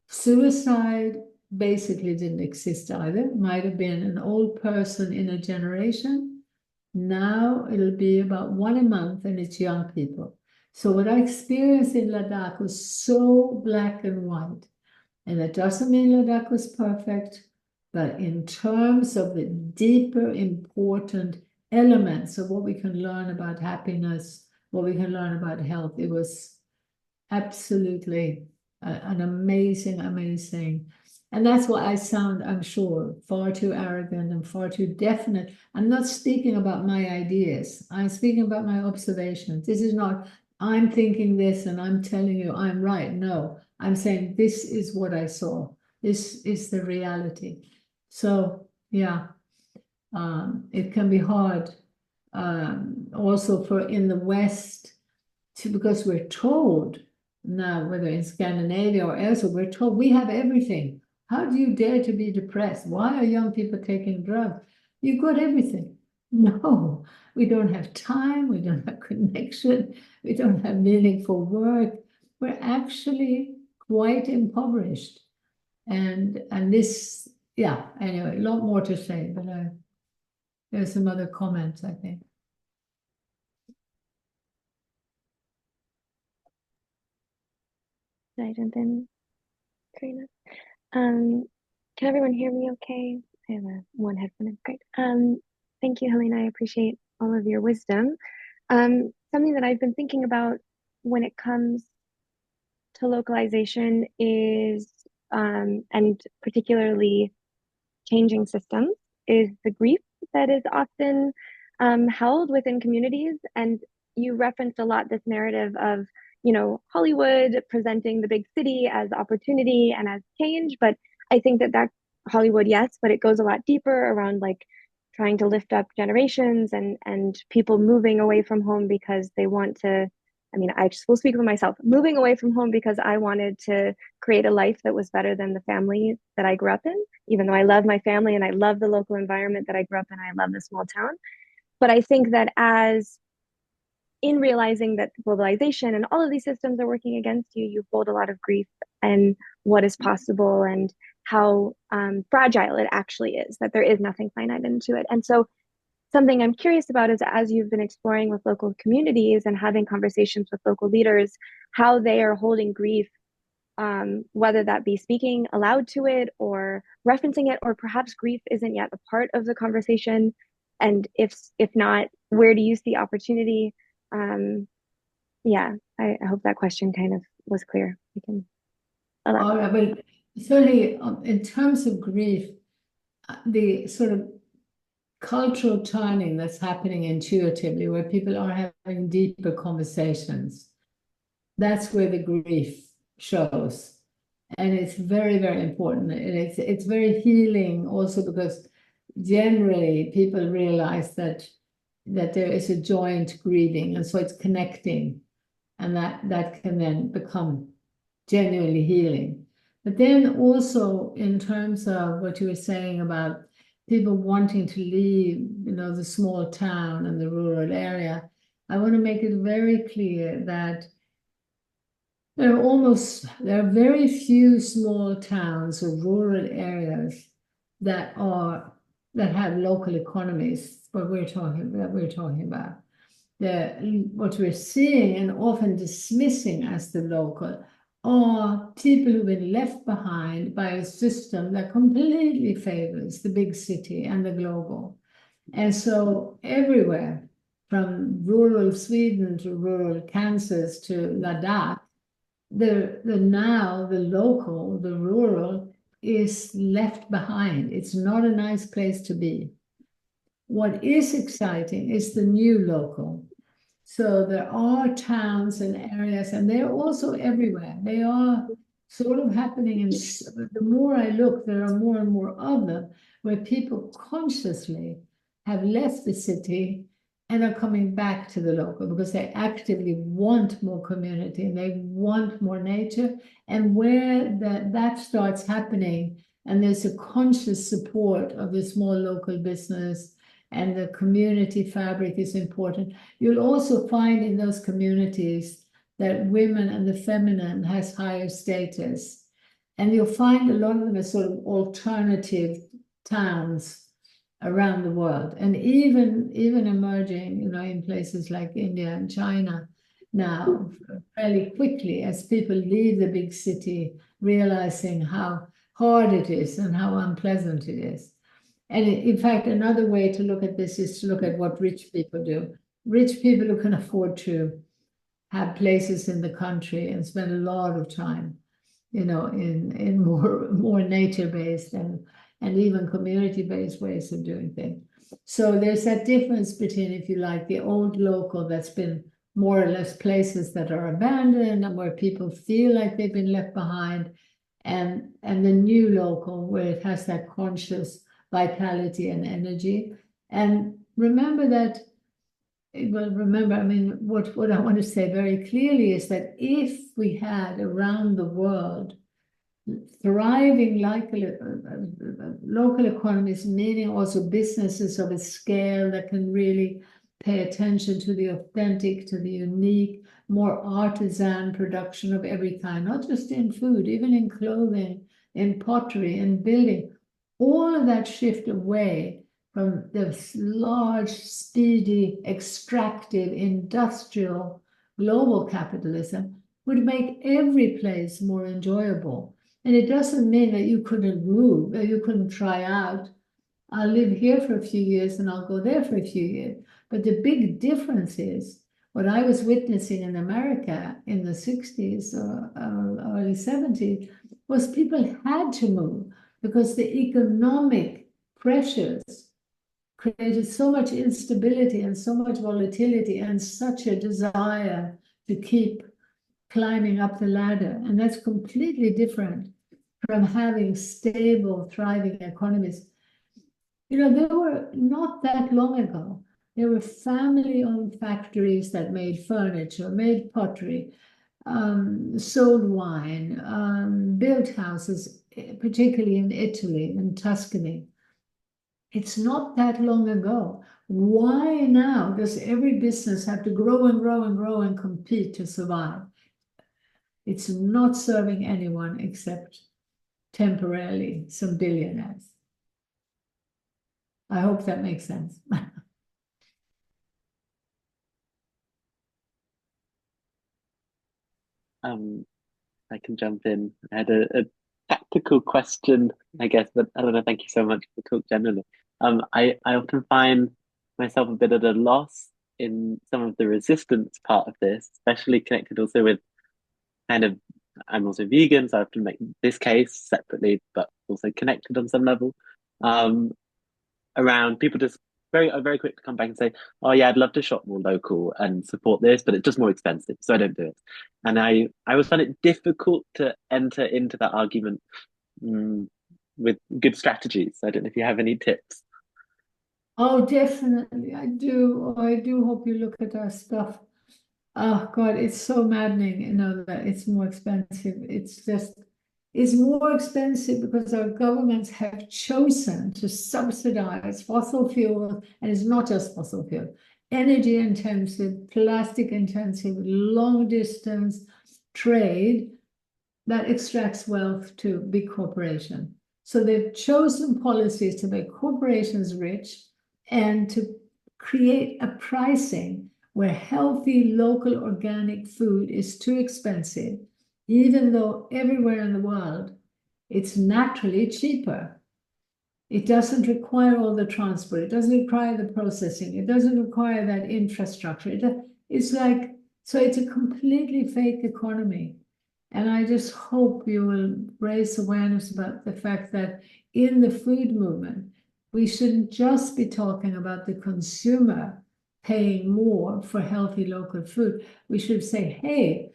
B: suicide basically didn't exist either. Might have been an old person in a generation. Now it'll be about 1 a month, and it's young people. So what I experienced in Ladakh was so black and white. And that doesn't mean Ladakh was perfect, but in terms of the deeper, important elements of what we can learn about happiness, what we can learn about health, it was absolutely an amazing, amazing. And that's why I sound, I'm sure, far too arrogant and far too definite. I'm not speaking about my ideas. I'm speaking about my observations. This is not, I'm thinking this and I'm telling you I'm right. No, I'm saying this is what I saw. This is the reality. So, yeah, it can be hard also for in the West, because we're told now, whether in Scandinavia or elsewhere, we're told we have everything. How do you dare to be depressed? Why are young people taking drugs? You've got everything. No, we don't have time. We don't have connection. We don't have meaningful work. We're actually quite impoverished. And this, yeah, anyway, a lot more to say, but there's some other comments, I think.
D: Did I jump in, Karina? Can everyone hear me okay? I have one headphone in. Great. Thank you, Helena. I appreciate all of your wisdom. Something that I've been thinking about when it comes to localization is, and particularly changing systems, is the grief that is often held within communities. And you referenced a lot this narrative of, you know, Hollywood presenting the big city as opportunity and as change. But I think that Hollywood, yes, but it goes a lot deeper around like trying to lift up generations and people moving away from home because they want to, I mean, I just will speak for myself, moving away from home because I wanted to create a life that was better than the family that I grew up in, even though I love my family and I love the local environment that I grew up in, I love the small town. But I think that as in realizing that globalization and all of these systems are working against you, you hold a lot of grief and what is possible and how fragile it actually is, that there is nothing finite into it. And so something I'm curious about is, as you've been exploring with local communities and having conversations with local leaders, how they are holding grief, whether that be speaking aloud to it or referencing it, or perhaps grief isn't yet a part of the conversation. And if not, where do you see opportunity? Yeah, I hope that question kind of was clear. We can elaborate.
B: Well, certainly in terms of grief, the sort of cultural turning that's happening intuitively, where people are having deeper conversations, that's where the grief shows. And it's very, very important. And it's very healing also, because generally people realize that there is a joint grieving, and so it's connecting, and that can then become genuinely healing. But then also in terms of what you were saying about people wanting to leave, the small town and the rural area, I want to make it very clear that there are very few small towns or rural areas that have local economies, that we're talking about. What we're seeing and often dismissing as the local are people who've been left behind by a system that completely favors the big city and the global. And so everywhere, from rural Sweden to rural Kansas to Ladakh, the local, the rural is left behind. It's not a nice place to be. What is exciting is the new local. So there are towns and areas, and they're also everywhere. They are sort of happening, and the more I look, there are more and more of them, where people consciously have left the city and are coming back to the local because they actively want more community and they want more nature. And where that starts happening, and there's a conscious support of the small local business and the community fabric is important, you'll also find in those communities that women and the feminine has higher status. And you'll find a lot of them as sort of alternative towns around the world, and even emerging, in places like India and China now fairly quickly as people leave the big city, realizing how hard it is and how unpleasant it is. And in fact, another way to look at this is to look at what rich people do. Rich people who can afford to have places in the country and spend a lot of time, in more nature-based and even community-based ways of doing things. So there's that difference between, if you like, the old local that's been more or less places that are abandoned and where people feel like they've been left behind, and the new local where it has that conscious vitality and energy. And remember that, what I want to say very clearly is that if we had around the world thriving local economies, meaning also businesses of a scale that can really pay attention to the authentic, to the unique, more artisan production of every kind, not just in food, even in clothing, in pottery, in building, all of that shift away from the large, speedy, extractive, industrial, global capitalism would make every place more enjoyable. And it doesn't mean that you couldn't move, that you couldn't try out. I'll live here for a few years and I'll go there for a few years. But the big difference is what I was witnessing in America in the 60s or early 70s was people had to move because the economic pressures created so much instability and so much volatility and such a desire to keep climbing up the ladder. And that's completely different from having stable, thriving economies. There were not that long ago, there were family-owned factories that made furniture, made pottery, sold wine, built houses, particularly in Italy and Tuscany. It's not that long ago. Why now does every business have to grow and grow and grow and compete to survive? It's not serving anyone except temporarily some billionaires. I hope that makes sense.
E: I can jump in. I had a tactical question, I guess, but Helena, thank you so much for the talk generally. I often find myself a bit at a loss in some of the resistance part of this, especially connected also with I'm also vegan, so I have to make this case separately, but also connected on some level. Around people just very quick to come back and say, oh yeah, I'd love to shop more local and support this, but it's just more expensive, so I don't do it. And I always find it difficult to enter into that argument with good strategies. I don't know if you have any tips.
B: Oh, definitely. I do. I do hope you look at our stuff. Oh God, it's so maddening, that it's more expensive. It's more expensive because our governments have chosen to subsidize fossil fuel, and it's not just fossil fuel, energy intensive, plastic intensive, long distance trade that extracts wealth to big corporations. So they've chosen policies to make corporations rich and to create a pricing where healthy local organic food is too expensive, even though everywhere in the world it's naturally cheaper. It doesn't require all the transport. It doesn't require the processing. It doesn't require that infrastructure. It's a completely fake economy. And I just hope you will raise awareness about the fact that in the food movement, we shouldn't just be talking about the consumer paying more for healthy local food. We should say, hey,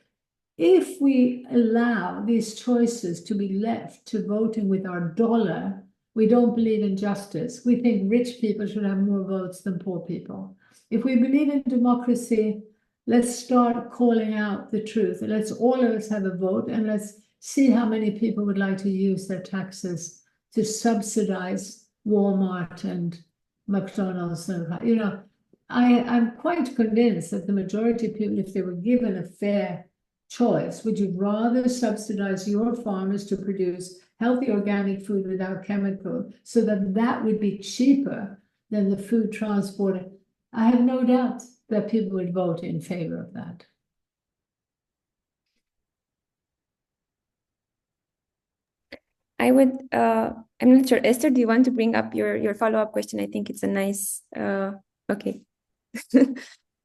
B: if we allow these choices to be left to voting with our dollar, we don't believe in justice. We think rich people should have more votes than poor people. If we believe in democracy, let's start calling out the truth. Let's all of us have a vote, and let's see how many people would like to use their taxes to subsidize Walmart and McDonald's. And, I'm quite convinced that the majority of people, if they were given a fair choice, would you rather subsidize your farmers to produce healthy organic food without chemical so that that would be cheaper than the food transported? I have no doubt that people would vote in favor of that.
A: I would, I'm not sure. Esther, do you want to bring up your follow-up question? I think it's a nice, okay.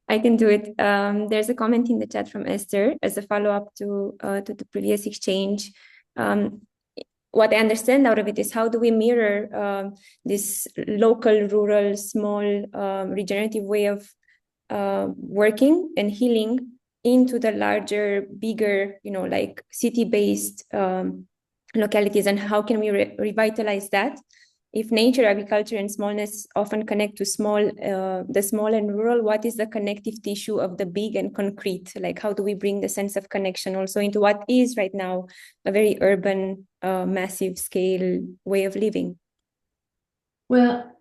A: I can do it. There's a comment in the chat from Esther as a follow-up to the previous exchange. What I understand out of it is, how do we mirror this local, rural, small, regenerative way of working and healing into the larger, bigger, like city-based localities, and how can we revitalize that? If nature, agriculture, and smallness often connect to the small and rural, what is the connective tissue of the big and concrete? Like, how do we bring the sense of connection also into what is right now a very urban, massive scale way of living?
B: Well,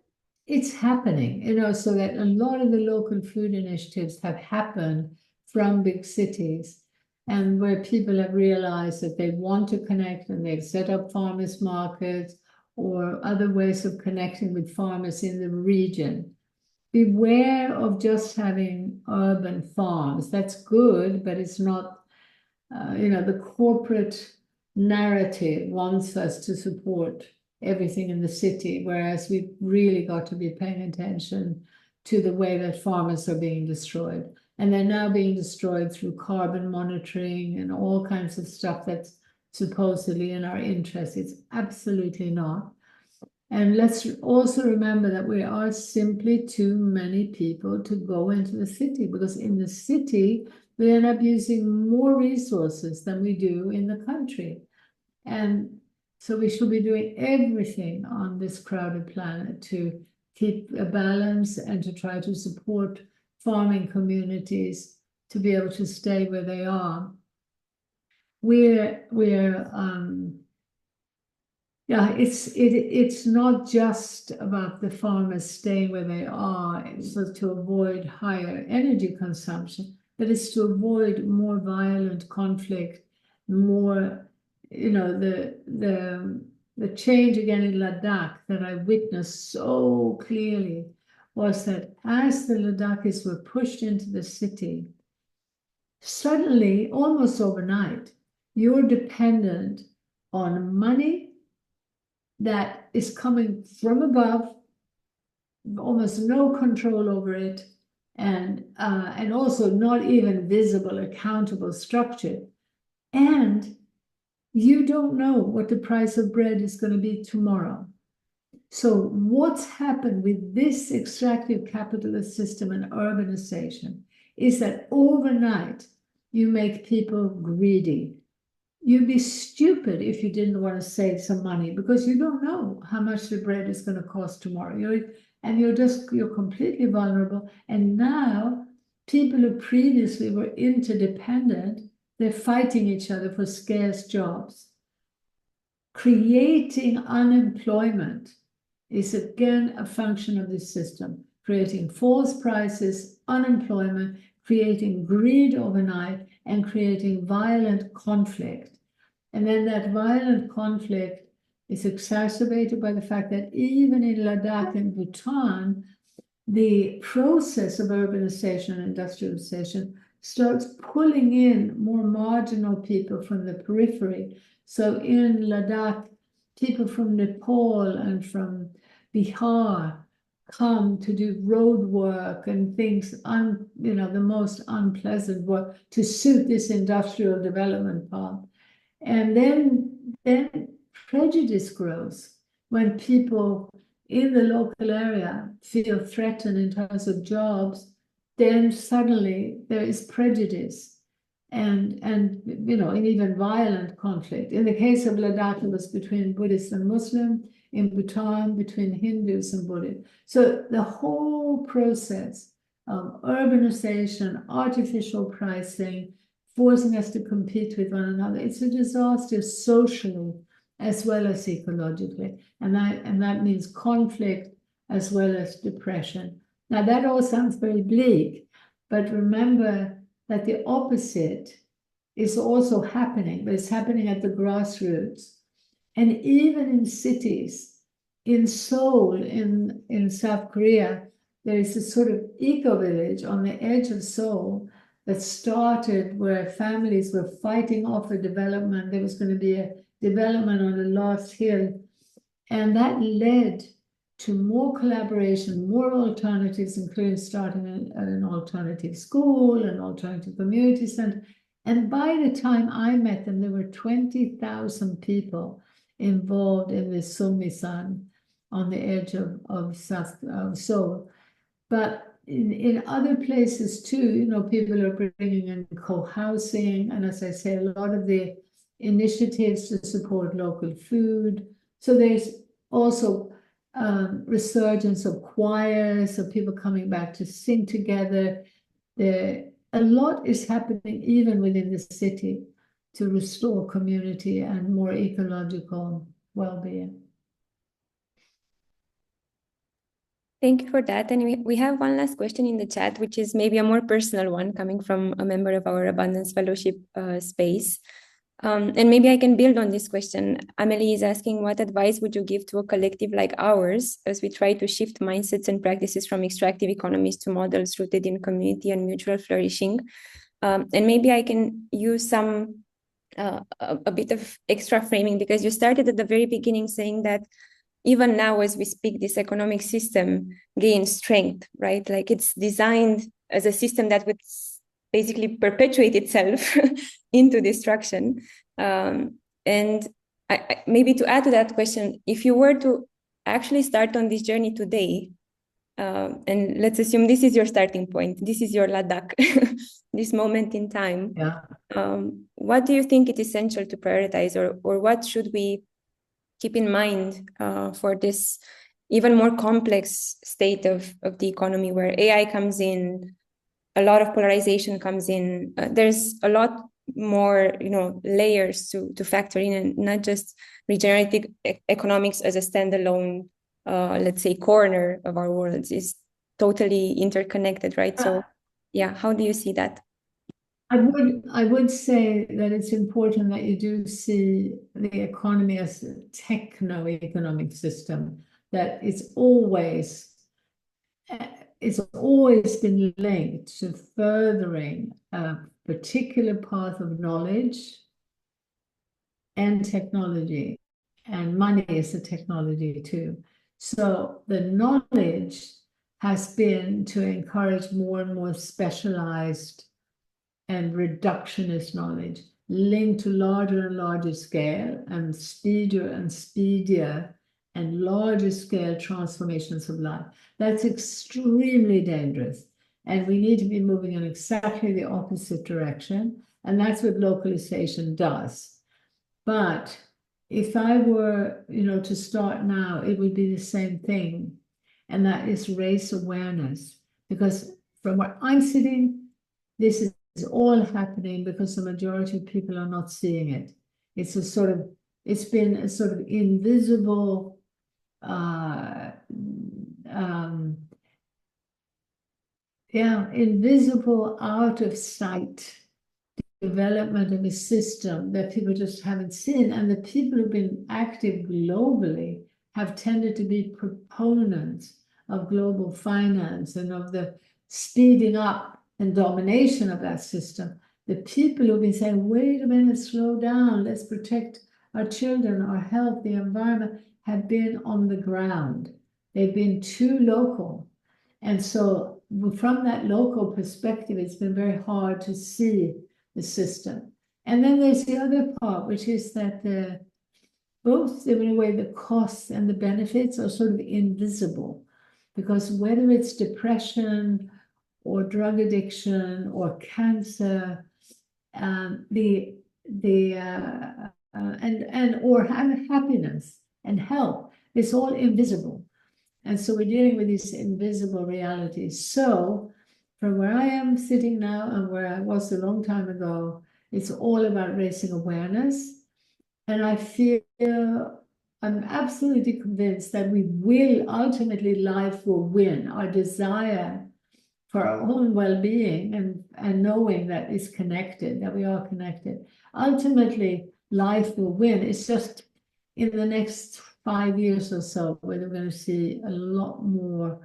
B: it's happening, so that a lot of the local food initiatives have happened from big cities, and where people have realized that they want to connect, and they've set up farmers markets or other ways of connecting with farmers in the region. Beware of just having urban farms. That's good, but it's not, the corporate narrative wants us to support everything in the city, whereas we've really got to be paying attention to the way that farmers are being destroyed. And they're now being destroyed through carbon monitoring and all kinds of stuff that's supposedly in our interest. It's absolutely not. And let's also remember that we are simply too many people to go into the city, because in the city, we end up using more resources than we do in the country. And so we should be doing everything on this crowded planet to keep a balance and to try to support farming communities to be able to stay where they are. It's not just about the farmers staying where they are, so to avoid higher energy consumption, but it's to avoid more violent conflict, more, the change again in Ladakh that I witnessed so clearly was that as the Ladakhis were pushed into the city, suddenly, almost overnight, you're dependent on money that is coming from above, almost no control over it, and also not even visible, accountable structure. And you don't know what the price of bread is going to be tomorrow. So what's happened with this extractive capitalist system and urbanization is that overnight you make people greedy. You'd be stupid if you didn't want to save some money, because you don't know how much the bread is going to cost tomorrow. You're completely vulnerable. And now people who previously were interdependent, they're fighting each other for scarce jobs. Creating unemployment is again a function of this system, creating false prices, unemployment, creating greed overnight, and creating violent conflict. And then that violent conflict is exacerbated by the fact that even in Ladakh and Bhutan, the process of urbanization and industrialization starts pulling in more marginal people from the periphery. So in Ladakh, people from Nepal and from Bihar come to do road work and things, the most unpleasant work to suit this industrial development path. And then prejudice grows when people in the local area feel threatened in terms of jobs. Then suddenly there is prejudice and even violent conflict. In the case of Ladakh, it was between Buddhist and Muslim. In Bhutan, between Hindus and Buddhists. So the whole process of urbanization, artificial pricing, forcing us to compete with one another, it's a disaster socially as well as ecologically. And that means conflict as well as depression. Now, that all sounds very bleak, but remember that the opposite is also happening, but it's happening at the grassroots. And even in cities, in Seoul, in South Korea, there is a sort of eco-village on the edge of Seoul that started where families were fighting off a development. There was going to be a development on the last hill. And that led to more collaboration, more alternatives, including starting an alternative school, an alternative community center. And by the time I met them, there were 20,000 people involved in this Somisan on the edge of Seoul. But in other places too, people are bringing in co-housing, and as I say, a lot of the initiatives to support local food. So there's also resurgence of choirs, of people coming back to sing together. A lot is happening even within the city to restore community and more ecological well-being.
A: Thank you for that. And we have one last question in the chat, which is maybe a more personal one coming from a member of our Abundance Fellowship space. And maybe I can build on this question. Amelie is asking, what advice would you give to a collective like ours as we try to shift mindsets and practices from extractive economies to models rooted in community and mutual flourishing? And maybe I can use a bit of extra framing, because you started at the very beginning saying that even now as we speak, this economic system gains strength, right? Like it's designed as a system that would basically perpetuate itself into destruction. And maybe to add to that question, if you were to actually start on this journey today, and let's assume this is your starting point, this is your Ladakh, this moment in time, what do you think is essential to prioritize, or what should we keep in mind for this even more complex state of the economy where AI comes in, a lot of polarization comes in, there's a lot more layers to factor in, and not just regenerative economics as a standalone let's say corner of our worlds, is totally interconnected, right? So yeah, how do you see that?
B: I would say that it's important that you do see the economy as a techno-economic system, that it's always been linked to furthering a particular path of knowledge and technology, and money is a technology too. So the knowledge has been to encourage more and more specialized and reductionist knowledge linked to larger and larger scale and speedier and speedier and larger scale transformations of life. That's extremely dangerous. And we need to be moving in exactly the opposite direction. And that's what localization does. But if I were, to start now, it would be the same thing. And that is race awareness. Because from where I'm sitting, this is all happening because the majority of people are not seeing it. It's been a sort of invisible invisible, out of sight development of a system that people just haven't seen. And the people who've been active globally have tended to be proponents of global finance and of the speeding up and domination of that system. The people who've been saying, wait a minute, slow down, let's protect our children, our health, the environment, have been on the ground. They've been too local. And so from that local perspective, it's been very hard to see the system. And then there's the other part, which is that both, in a way, the costs and the benefits are sort of invisible, because whether it's depression or drug addiction or cancer, or happiness and health, it's all invisible. And so we're dealing with these invisible realities. So from where I am sitting now and where I was a long time ago, it's all about raising awareness. And I feel, I'm absolutely convinced that we will, ultimately, life will win. Our desire for our own well-being and knowing that it's connected, that we are connected. Ultimately, life will win. It's just in the next 5 years or so, where we're going to see a lot more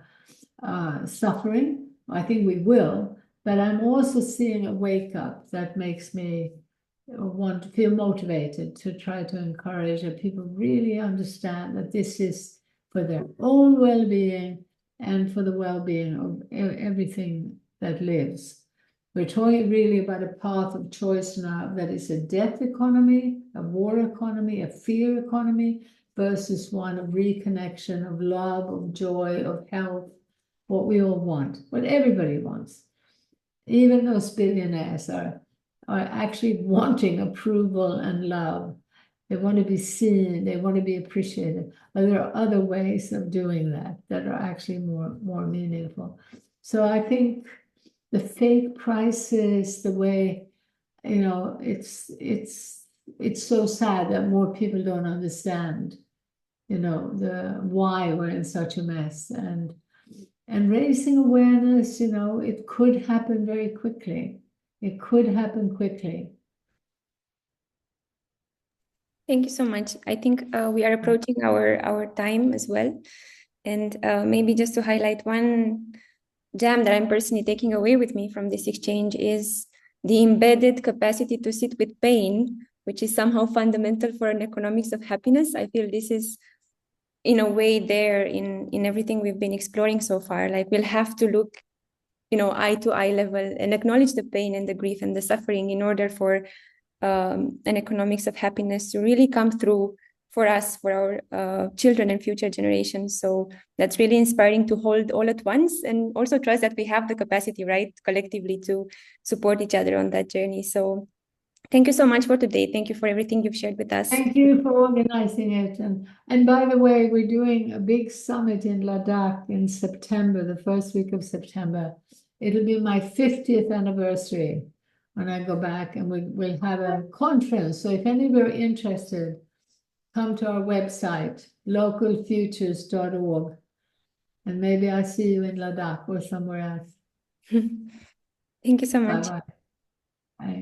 B: suffering. I think we will, but I'm also seeing a wake up that makes me want to feel motivated to try to encourage that people really understand that this is for their own well-being and for the well-being of everything that lives. We're talking really about a path of choice now that is a death economy, a war economy, a fear economy, versus one of reconnection, of love, of joy, of health, what we all want, what everybody wants. Even those billionaires are actually wanting approval and love. They want to be seen, they want to be appreciated. But there are other ways of doing that are actually more meaningful. So I think the fake prices, the way, it's so sad that more people don't understand, the why we're in such a mess, and raising awareness, it could happen very quickly. It could happen quickly.
A: Thank you so much. I think we are approaching our time as well. And maybe just to highlight one gem that I'm personally taking away with me from this exchange is the embedded capacity to sit with pain, which is somehow fundamental for an economics of happiness. I feel this is in a way there in everything we've been exploring so far. Like, we'll have to look, eye to eye level and acknowledge the pain and the grief and the suffering in order for an economics of happiness to really come through for us, for our children and future generations. So that's really inspiring to hold all at once, and also trust that we have the capacity, right, collectively, to support each other on that journey. So thank you so much for today. Thank you for everything you've shared with us.
B: Thank you for organizing it. And by the way, we're doing a big summit in Ladakh in September, the first week of September. It'll be my 50th anniversary when I go back, and we'll have a conference. So if any of you are interested, come to our website, localfutures.org, and maybe I'll see you in Ladakh or somewhere else.
A: Thank you so much.
B: Bye-bye. Bye.